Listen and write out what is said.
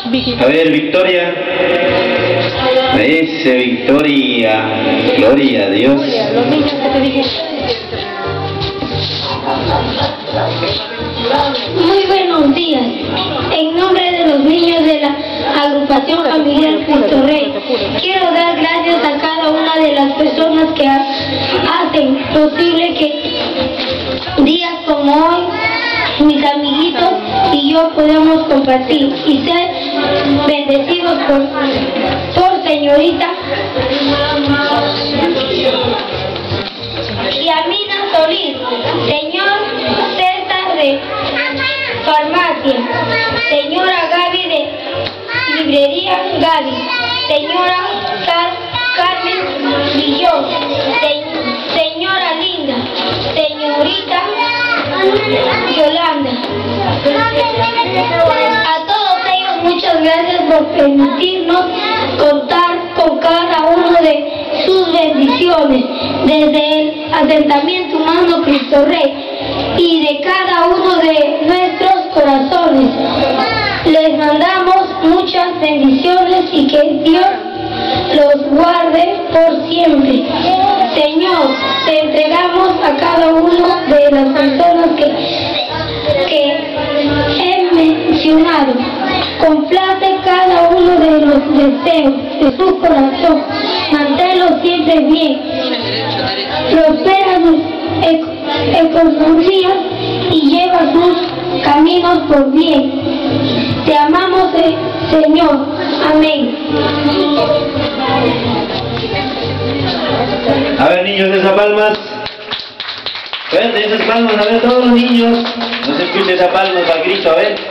A ver, Victoria. Ese Victoria. Gloria a Dios. Los niños que te dije. Muy buenos días. En nombre de los niños de la agrupación familiar Cristo Rey, quiero dar gracias a cada una de las personas que hacen posible que días como hoy mis amiguitos y yo podamos compartir y ser bendecidos por señorita Yamina Solís, señor César de Farmacia, señora Gaby de Librería Gaby, señora Carmen Villón, señora Linda, señorita Yolanda. A todos ellos muchas gracias por permitirnos contar con cada uno de sus bendiciones desde el asentamiento humano Cristo Rey y de cada uno de nuestros corazones. Les mandamos muchas bendiciones y que Dios los guarde por siempre. Señor, te entregamos a cada uno de las personas que he mencionado. Complace cada uno de los deseos de su corazón. Manténlos siempre bien. Prospera sus economías y lleva sus caminos por bien. Te amamos, Señor. Amén. A ver, niños, esas palmas. Fuerte, esas palmas, a ver, todos los niños. No se escuche esas palmas al grito, a ver.